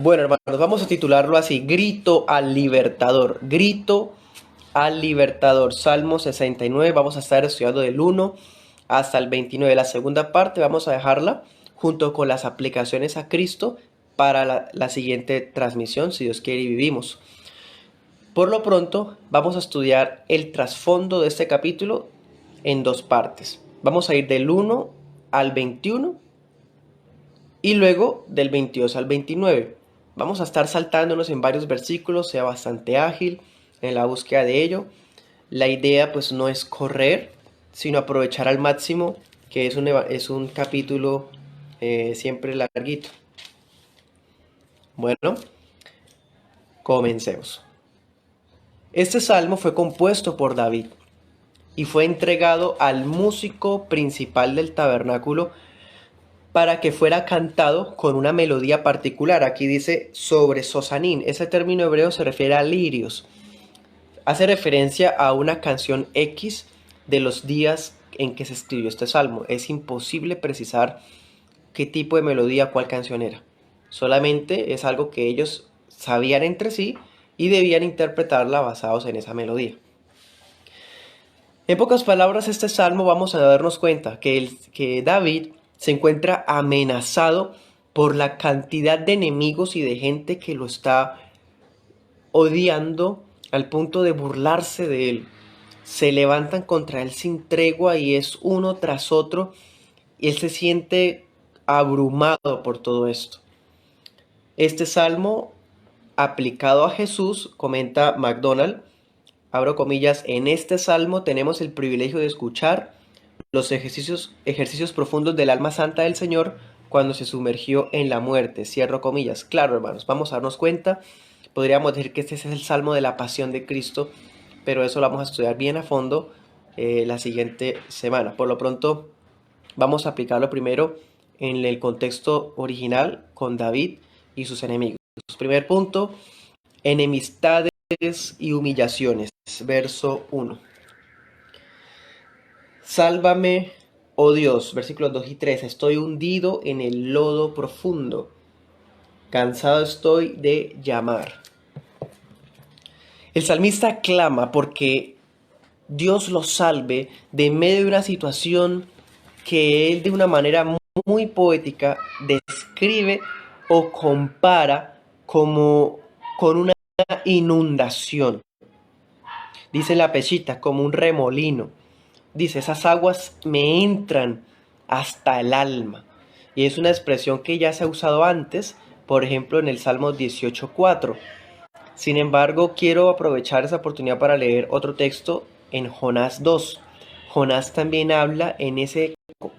Bueno, hermanos, vamos a titularlo así, Grito al Libertador. Grito al Libertador. Salmo 69, vamos a estar estudiando del 1 hasta el 29. La segunda parte vamos a dejarla junto con las aplicaciones a Cristo para la siguiente transmisión, si Dios quiere y vivimos. Por lo pronto, vamos a estudiar el trasfondo de este capítulo en dos partes. Vamos a ir del 1 al 21 y luego del 22 al 29. Vamos a estar saltándonos en varios versículos, sea bastante ágil en la búsqueda de ello. La idea pues no es correr, sino aprovechar al máximo, que es un capítulo siempre larguito. Bueno, comencemos. Este salmo fue compuesto por David y fue entregado al músico principal del tabernáculo para que fuera cantado con una melodía particular. Aquí dice sobre sosanín. Ese término hebreo se refiere a lirios. Hace referencia a una canción X de los días en que se escribió este salmo. Es imposible precisar qué tipo de melodía, cuál canción era. Solamente es algo que ellos sabían entre sí y debían interpretarla basados en esa melodía. En pocas palabras, este salmo vamos a darnos cuenta que David se encuentra amenazado por la cantidad de enemigos y de gente que lo está odiando al punto de burlarse de él. Se levantan contra él sin tregua y es uno tras otro y él se siente abrumado por todo esto. Este salmo aplicado a Jesús, comenta MacDonald, abro comillas, en este salmo tenemos el privilegio de escuchar los ejercicios profundos del alma santa del Señor cuando se sumergió en la muerte, cierro comillas. Claro, hermanos, vamos a darnos cuenta, podríamos decir que este es el salmo de la pasión de Cristo, pero eso lo vamos a estudiar bien a fondo la siguiente semana. Por lo pronto, vamos a aplicarlo primero en el contexto original con David y sus enemigos. Primer punto, enemistades y humillaciones. Verso 1. Sálvame, oh Dios, versículos 2 y 3. Estoy hundido en el lodo profundo. Cansado estoy de llamar. El salmista clama porque Dios lo salve de medio de una situación que él de una manera muy poética describe o compara como con una inundación. Dice la Peshita, como un remolino. Dice, esas aguas me entran hasta el alma. Y es una expresión que ya se ha usado antes, por ejemplo en el Salmo 18:4. Sin embargo, quiero aprovechar esa oportunidad para leer otro texto en Jonás 2. Jonás también habla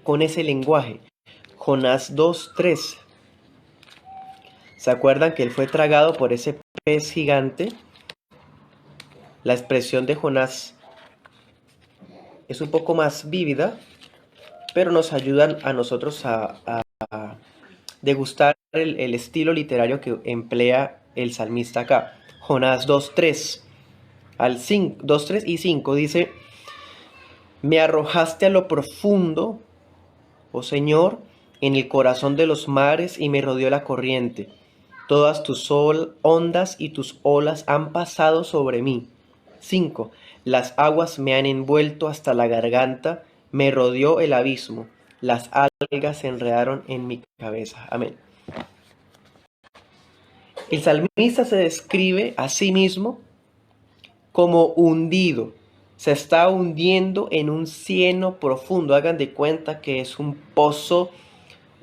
con ese lenguaje. Jonás 2:3. ¿Se acuerdan que él fue tragado por ese pez gigante? La expresión de Jonás es un poco más vívida, pero nos ayudan a nosotros a degustar el estilo literario que emplea el salmista acá. Jonás 2:3 al 5, 2:3 y 5 dice: me arrojaste a lo profundo, oh Señor, en el corazón de los mares y me rodeó la corriente. Todas tus ondas y tus olas han pasado sobre mí. 5. Las aguas me han envuelto hasta la garganta, me rodeó el abismo. Las algas se enredaron en mi cabeza. Amén. El salmista se describe a sí mismo como hundido. Se está hundiendo en un cieno profundo. Hagan de cuenta que es un pozo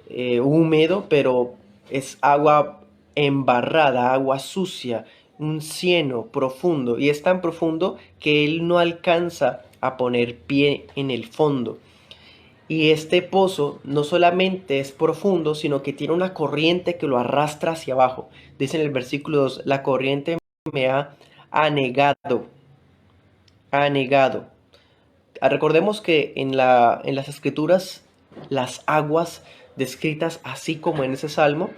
húmedo, pero es agua embarrada, agua sucia, un cieno profundo. Y es tan profundo que él no alcanza a poner pie en el fondo. Y este pozo no solamente es profundo, sino que tiene una corriente que lo arrastra hacia abajo. Dice en el versículo 2, la corriente me ha anegado. Anegado. Recordemos que en las escrituras las aguas descritas así como en ese salmo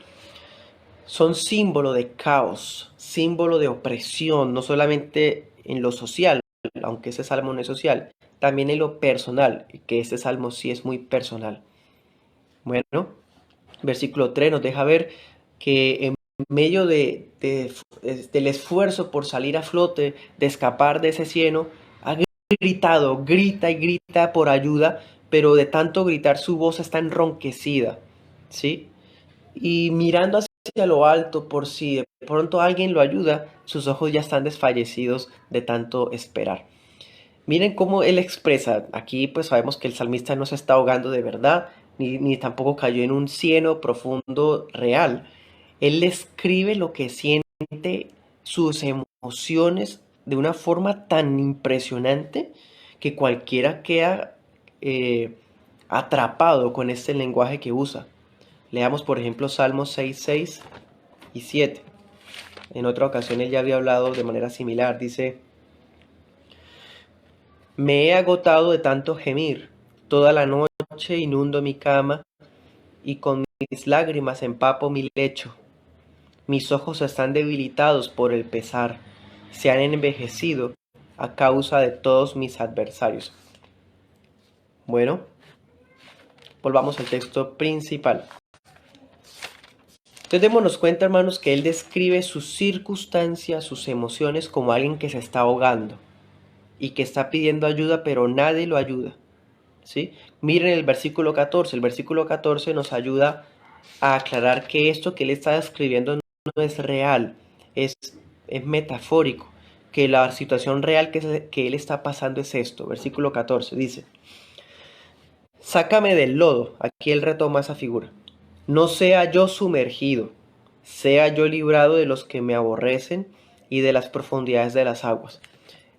son símbolo de caos, símbolo de opresión, no solamente en lo social, aunque ese salmo no es social, también en lo personal, que este salmo sí es muy personal. Bueno, versículo 3 nos deja ver que en medio del esfuerzo por salir a flote, de escapar de ese cieno, ha gritado, grita y grita por ayuda, pero de tanto gritar su voz está enronquecida, ¿sí? Y mirando hacia lo alto por si de pronto alguien lo ayuda, sus ojos ya están desfallecidos de tanto esperar. Miren cómo él expresa, aquí pues sabemos que el salmista no se está ahogando de verdad, ni tampoco cayó en un cieno profundo real. Él escribe lo que siente, sus emociones, de una forma tan impresionante que cualquiera queda eh, atrapado con este lenguaje que usa. Leamos por ejemplo Salmos 6, 6 y 7. En otra ocasión él ya había hablado de manera similar. Dice: me he agotado de tanto gemir, toda la noche inundo mi cama y con mis lágrimas empapo mi lecho. Mis ojos están debilitados por el pesar, se han envejecido a causa de todos mis adversarios. Bueno, volvamos al texto principal. Entonces démonos cuenta, hermanos, que él describe sus circunstancias, sus emociones como alguien que se está ahogando y que está pidiendo ayuda, pero nadie lo ayuda, ¿sí? Miren el versículo 14. El versículo 14 nos ayuda a aclarar que esto que él está describiendo no es real, es metafórico, que la situación real que él está pasando es esto. Versículo 14 dice: sácame del lodo. Aquí él retoma esa figura. No sea yo sumergido, sea yo librado de los que me aborrecen y de las profundidades de las aguas.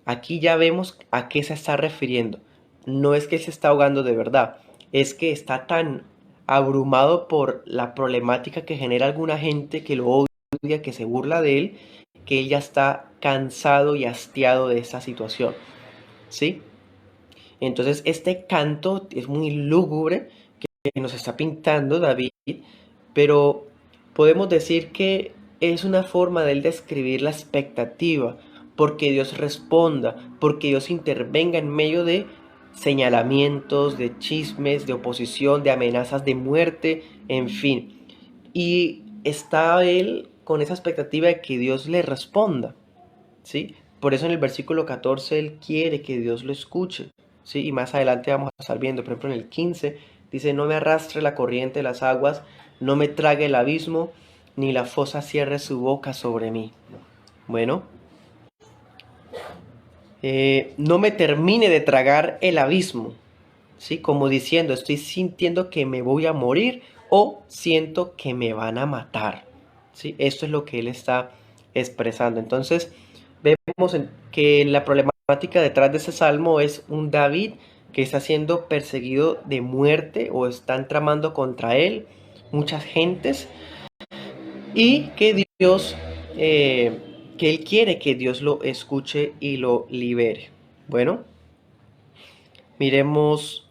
Aquí ya vemos a qué se está refiriendo. No es que se está ahogando de verdad, es que está tan abrumado por la problemática que genera alguna gente que lo odia, que se burla de él, que él ya está cansado y hastiado de esa situación, ¿sí? Entonces este canto es muy lúgubre que nos está pintando David, pero podemos decir que es una forma de él describir la expectativa, porque Dios responda, porque Dios intervenga en medio de señalamientos, de chismes, de oposición, de amenazas de muerte, en fin. Y está él con esa expectativa de que Dios le responda, ¿sí? Por eso en el versículo 14 él quiere que Dios lo escuche, ¿sí? Y más adelante vamos a estar viendo, por ejemplo en el 15, dice: no me arrastre la corriente de las aguas, no me trague el abismo, ni la fosa cierre su boca sobre mí. Bueno, no me termine de tragar el abismo, ¿sí? Como diciendo, estoy sintiendo que me voy a morir o siento que me van a matar, ¿sí? Esto es lo que él está expresando. Entonces, vemos que la problemática detrás de ese salmo es un David que está siendo perseguido de muerte o están tramando contra él muchas gentes y que Dios, que él quiere que Dios lo escuche y lo libere. Bueno, miremos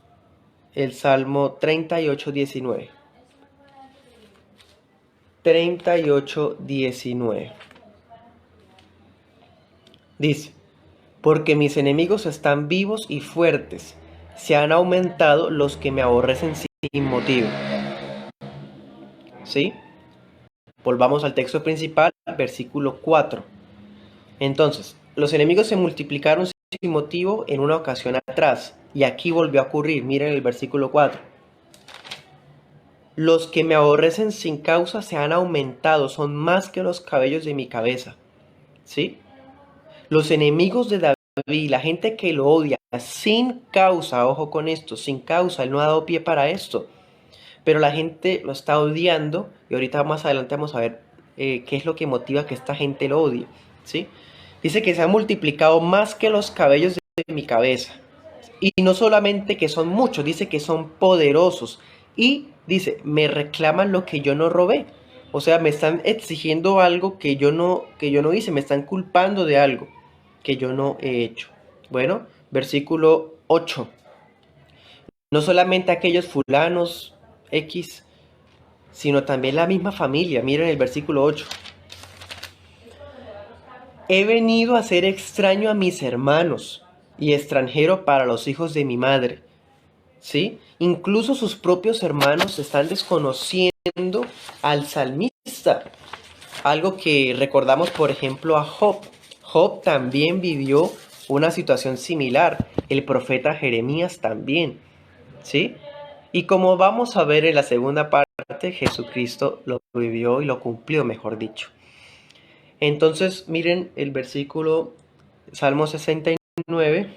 el Salmo 38:19. 38:19. Dice: porque mis enemigos están vivos y fuertes, se han aumentado los que me aborrecen sin motivo. ¿Sí? Volvamos al texto principal, versículo 4. Entonces, los enemigos se multiplicaron sin motivo en una ocasión atrás, y aquí volvió a ocurrir. Miren el versículo 4. Los que me aborrecen sin causa se han aumentado, son más que los cabellos de mi cabeza. ¿Sí? Los enemigos de David, la gente que lo odia sin causa, ojo con esto, sin causa, él no ha dado pie para esto, pero la gente lo está odiando y ahorita más adelante vamos a ver qué es lo que motiva que esta gente lo odie, ¿sí? Dice que se han multiplicado más que los cabellos de mi cabeza. Y no solamente que son muchos, dice que son poderosos. Y dice, me reclaman lo que yo no robé. O sea, me están exigiendo algo que yo no hice, me están culpando de algo que yo no he hecho. Bueno, versículo 8. No solamente aquellos fulanos X, sino también la misma familia. Miren el versículo 8. He venido a ser extraño a mis hermanos y extranjero para los hijos de mi madre. ¿Sí? Incluso sus propios hermanos están desconociendo al salmista. Algo que recordamos, por ejemplo, a Job. Job también vivió una situación similar. El profeta Jeremías también, ¿sí? Y como vamos a ver en la segunda parte, Jesucristo lo vivió y lo cumplió, mejor dicho. Entonces, miren el versículo Salmo 69,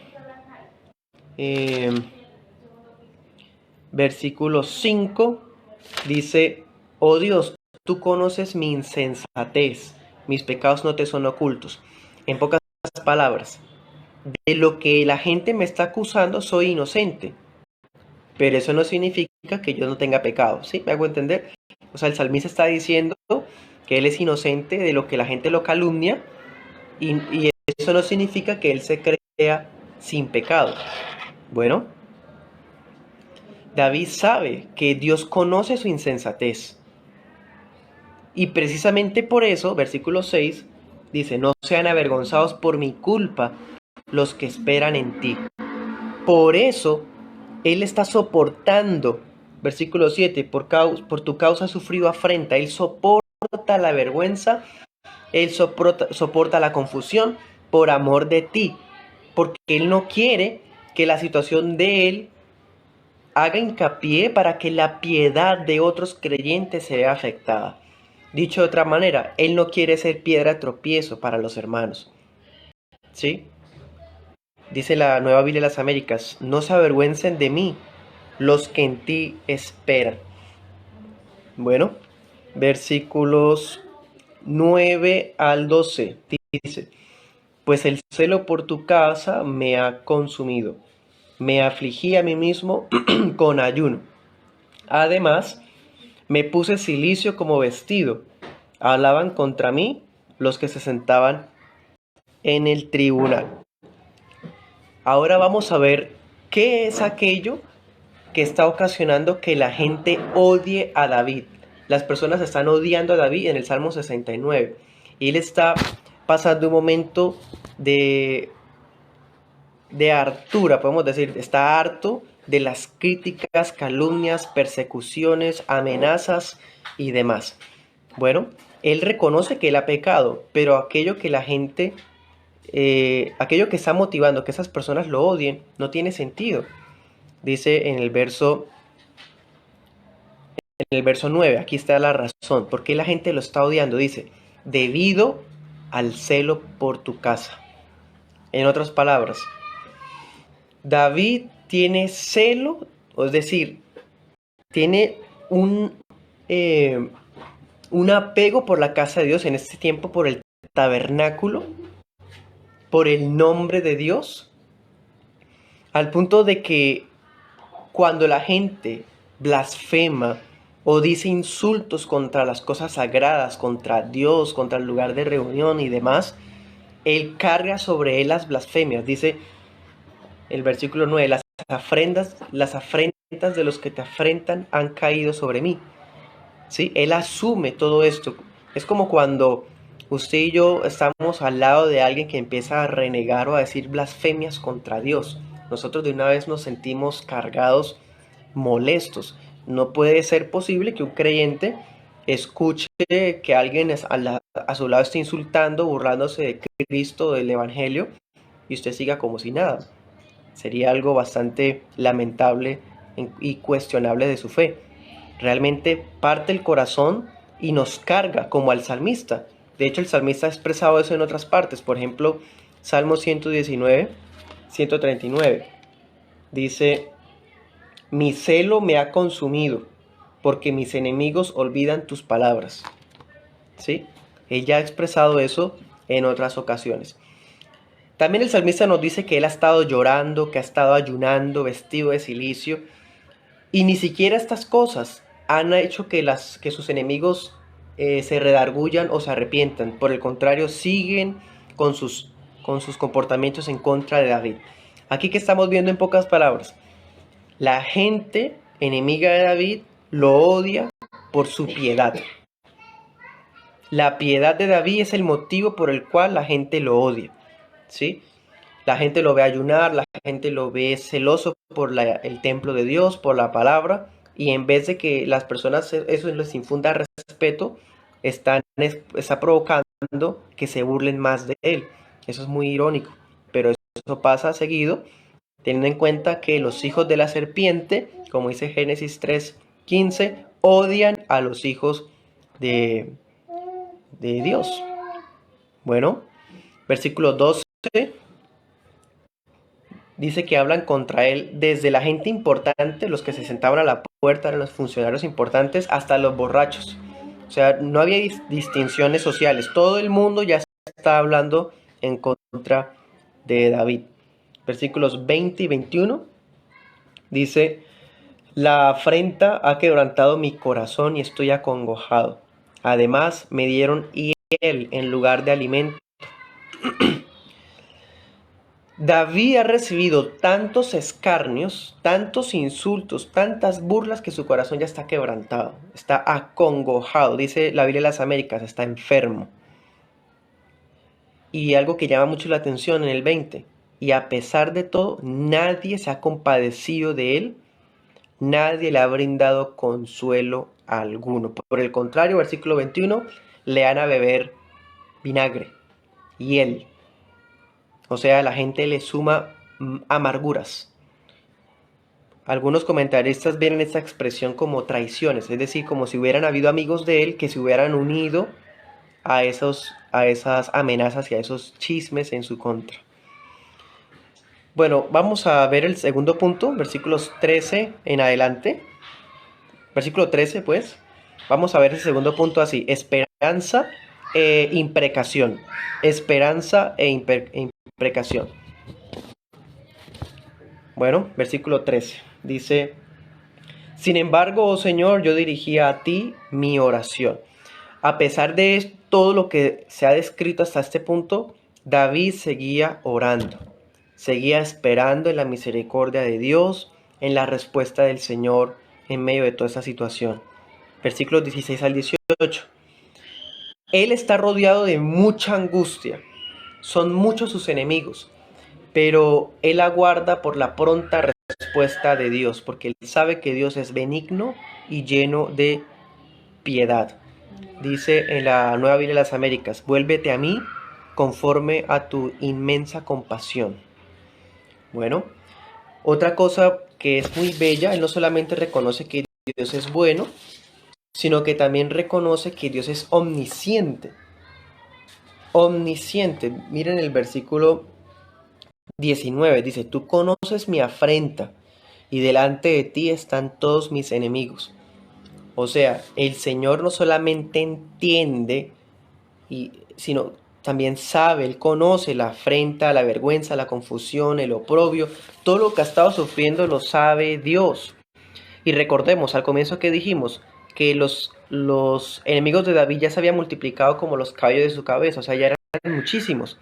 versículo 5, dice: oh Dios, tú conoces mi insensatez, mis pecados no te son ocultos. En pocas palabras, de lo que la gente me está acusando soy inocente, pero eso no significa que yo no tenga pecado, ¿sí? ¿Me hago entender? O sea, el salmista está diciendo que él es inocente de lo que la gente lo calumnia, y eso no significa que él se crea sin pecado. Bueno, David sabe que Dios conoce su insensatez. Y precisamente por eso, versículo 6, dice: no sean avergonzados por mi culpa los que esperan en ti. Por eso, Él está soportando, versículo 7, por tu causa ha sufrido afrenta. Él soporta la vergüenza, Él soporta la confusión por amor de ti. Porque Él no quiere que la situación de Él haga hincapié para que la piedad de otros creyentes se vea afectada. Dicho de otra manera, Él no quiere ser piedra de tropiezo para los hermanos, ¿sí? Dice la Nueva Biblia de las Américas: no se avergüencen de mí los que en ti esperan. Bueno, versículos 9 al 12 dice: pues el celo por tu casa me ha consumido, me afligí a mí mismo con ayuno. Además, me puse cilicio como vestido. Hablaban contra mí los que se sentaban en el tribunal. Ahora vamos a ver qué es aquello que está ocasionando que la gente odie a David. Las personas están odiando a David en el Salmo 69. Y él está pasando un momento de hartura, podemos decir. Está harto de las críticas, calumnias, persecuciones, amenazas y demás. Bueno, él reconoce que él ha pecado, pero aquello que la gente, aquello que está motivando que esas personas lo odien, no tiene sentido. Dice en el verso 9, aquí está la razón. ¿Por qué la gente lo está odiando? Dice: debido al celo por tu casa. En otras palabras, David tiene celo, es decir, tiene un apego por la casa de Dios, en este tiempo por el tabernáculo, por el nombre de Dios, al punto de que cuando la gente blasfema o dice insultos contra las cosas sagradas, contra Dios, contra el lugar de reunión y demás, él carga sobre él las blasfemias. Dice el versículo 9: las afrentas de los que te afrentan han caído sobre mí. ¿Sí? Él asume todo esto. Es como cuando usted y yo estamos al lado de alguien que empieza a renegar o a decir blasfemias contra Dios. Nosotros de una vez nos sentimos cargados, molestos. No puede ser posible que un creyente escuche que alguien a su lado esté insultando, burlándose de Cristo, del Evangelio, y usted siga como si nada. Sería algo bastante lamentable y cuestionable de su fe. Realmente parte el corazón y nos carga, como al salmista. De hecho, el salmista ha expresado eso en otras partes. Por ejemplo, Salmo 119, 139. Dice: mi celo me ha consumido, porque mis enemigos olvidan tus palabras. ¿Sí? Ella ha expresado eso en otras ocasiones. También el salmista nos dice que él ha estado llorando, que ha estado ayunando, vestido de cilicio, y ni siquiera estas cosas han hecho que sus enemigos se redargullan o se arrepientan. Por el contrario, siguen con sus comportamientos en contra de David. Aquí que estamos viendo en pocas palabras, la gente enemiga de David lo odia por su piedad. La piedad de David es el motivo por el cual la gente lo odia, ¿sí? La gente lo ve ayunar, la gente lo ve celoso por el templo de Dios, por la palabra, y en vez de que las personas eso les infunda respeto, está provocando que se burlen más de él. Eso es muy irónico, pero eso pasa seguido, teniendo en cuenta que los hijos de la serpiente, como dice Génesis 3:15, odian a los hijos de, de Dios. Bueno, versículo 12 dice que hablan contra él desde la gente importante, los que se sentaban a la puerta eran los funcionarios importantes, hasta los borrachos. O sea, no había distinciones sociales. Todo el mundo ya está hablando en contra de David. Versículos 20 y 21 dice: la afrenta ha quebrantado mi corazón y estoy acongojado. Además me dieron hiel en lugar de alimento. David ha recibido tantos escarnios, tantos insultos, tantas burlas que su corazón ya está quebrantado, está acongojado. Dice la Biblia de las Américas, está enfermo. Y algo que llama mucho la atención en el 20, y a pesar de todo, nadie se ha compadecido de él, nadie le ha brindado consuelo alguno. Por el contrario, versículo 21, le dan a beber vinagre, hiel. O sea, la gente le suma amarguras. Algunos comentaristas ven esta expresión como traiciones, es decir, como si hubieran habido amigos de él que se hubieran unido a esas amenazas y a esos chismes en su contra. Bueno, vamos a ver el segundo punto, versículos 13 en adelante. Versículo 13, pues. Vamos a ver el segundo punto así: esperanza e imprecación. Esperanza e imprecación. Bueno, versículo 13 dice: sin embargo, oh Señor, yo dirigía a ti mi oración. A pesar de todo lo que se ha descrito hasta este punto, David seguía orando, seguía esperando en la misericordia de Dios, en la respuesta del Señor en medio de toda esta situación. Versículos 16 al 18. Él está rodeado de mucha angustia, son muchos sus enemigos, pero él aguarda por la pronta respuesta de Dios, porque él sabe que Dios es benigno y lleno de piedad. Dice en la Nueva Biblia de las Américas: vuélvete a mí conforme a tu inmensa compasión. Bueno, otra cosa que es muy bella, él no solamente reconoce que Dios es bueno, sino que también reconoce que Dios es omnisciente. Omnisciente. Miren el versículo 19, dice: tú conoces mi afrenta y delante de ti están todos mis enemigos. O sea, el Señor no solamente entiende, sino también sabe, Él conoce la afrenta, la vergüenza, la confusión, el oprobio, todo lo que ha estado sufriendo lo sabe Dios. Y recordemos al comienzo que dijimos que los enemigos de David ya se habían multiplicado como los cabellos de su cabeza, o sea, ya eran muchísimos.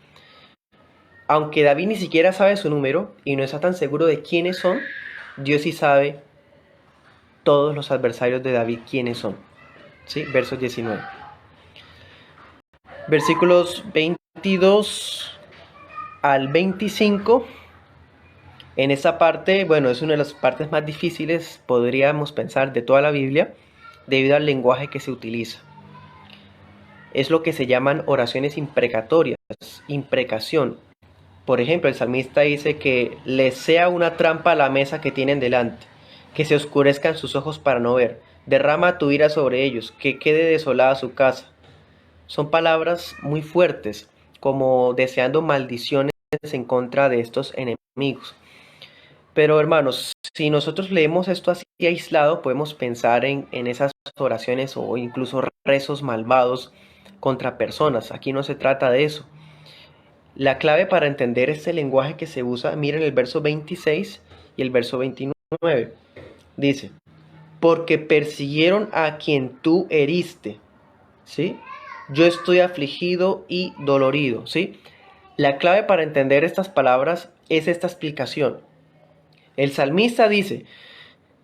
Aunque David ni siquiera sabe su número y no está tan seguro de quiénes son, Dios sí sabe todos los adversarios de David quiénes son. ¿Sí? Versos 19. Versículos 22 al 25. En esta parte, bueno, es una de las partes más difíciles, podríamos pensar, de toda la Biblia, debido al lenguaje que se utiliza. Es lo que se llaman oraciones imprecatorias, imprecación. Por ejemplo, el salmista dice que les sea una trampa a la mesa que tienen delante, que se oscurezcan sus ojos para no ver, derrama tu ira sobre ellos, que quede desolada su casa. Son palabras muy fuertes, como deseando maldiciones en contra de estos enemigos. Pero hermanos, si nosotros leemos esto así aislado, podemos pensar en esas oraciones o incluso rezos malvados contra personas. Aquí no se trata de eso. La clave para entender este lenguaje que se usa, miren el verso 26 y el verso 29. Dice: porque persiguieron a quien tú heriste, ¿sí? Yo estoy afligido y dolorido, ¿sí? La clave para entender estas palabras es esta explicación. El salmista dice: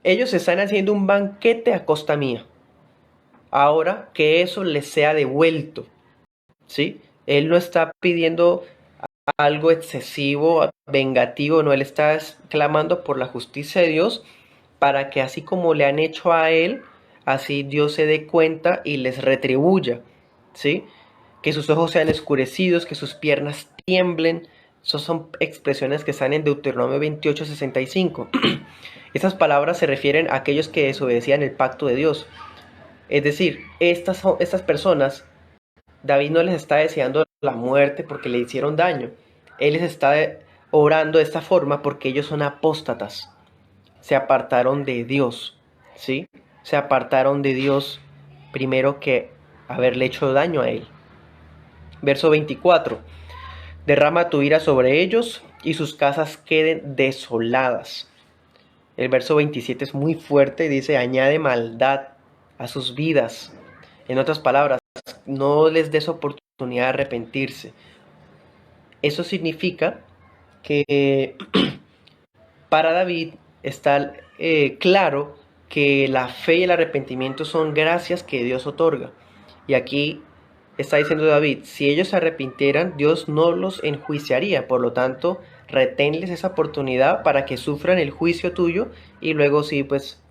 ellos están haciendo un banquete a costa mía. Ahora que eso les sea devuelto, ¿sí? Él no está pidiendo algo excesivo, vengativo, no, él está clamando por la justicia de Dios para que así como le han hecho a él, así Dios se dé cuenta y les retribuya, ¿sí? Que sus ojos sean oscurecidos, que sus piernas tiemblen. Esas son expresiones que están en Deuteronomio 28:65. Estas palabras se refieren a aquellos que desobedecían el pacto de Dios. Es decir, estas personas, David no les está deseando la muerte porque le hicieron daño. Él les está orando de esta forma porque ellos son apóstatas. Se apartaron de Dios, ¿sí? Se apartaron de Dios primero que haberle hecho daño a él. Verso 24. Derrama tu ira sobre ellos y sus casas queden desoladas. El verso 27 es muy fuerte, dice, añade maldad a sus vidas. En otras palabras, no les des oportunidad de arrepentirse. Eso significa que para David está claro que la fe y el arrepentimiento son gracias que Dios otorga. Y aquí está diciendo David, si ellos se arrepintieran, Dios no los enjuiciaría. Por lo tanto, reténles esa oportunidad para que sufran el juicio tuyo y luego sí, pues,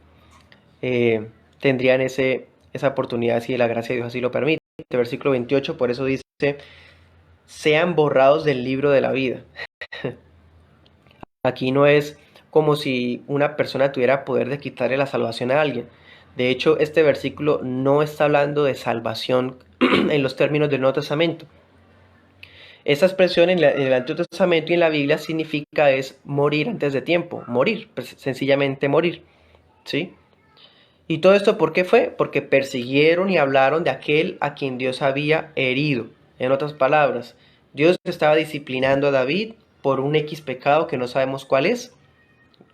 tendrían esa oportunidad si la gracia de Dios así lo permite. Versículo 28, por eso dice, sean borrados del libro de la vida. Aquí no es como si una persona tuviera poder de quitarle la salvación a alguien. De hecho, este versículo no está hablando de salvación en los términos del Nuevo Testamento. Esta expresión en el Antiguo Testamento y en la Biblia significa es morir antes de tiempo, morir, sencillamente morir, ¿sí? ¿Y todo esto por qué fue? Porque persiguieron y hablaron de aquel a quien Dios había herido. En otras palabras, Dios estaba disciplinando a David por un X pecado que no sabemos cuál es.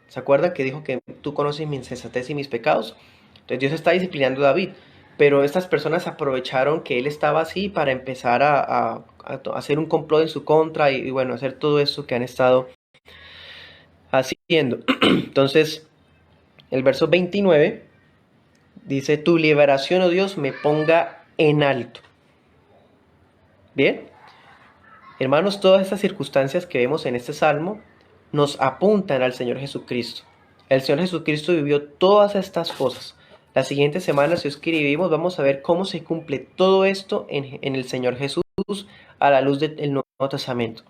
¿Se acuerdan que dijo que tú conoces mi insensatez y mis pecados? Entonces Dios está disciplinando a David. Pero estas personas aprovecharon que él estaba así para empezar a hacer un complot en su contra y bueno, hacer todo eso que han estado haciendo. Entonces, el verso 29 dice, tu liberación, oh Dios, me ponga en alto. Bien, hermanos, todas estas circunstancias que vemos en este salmo nos apuntan al Señor Jesucristo. El Señor Jesucristo vivió todas estas cosas. La siguiente semana, si os escribimos, vamos a ver cómo se cumple todo esto en el Señor Jesús a la luz del Nuevo Testamento.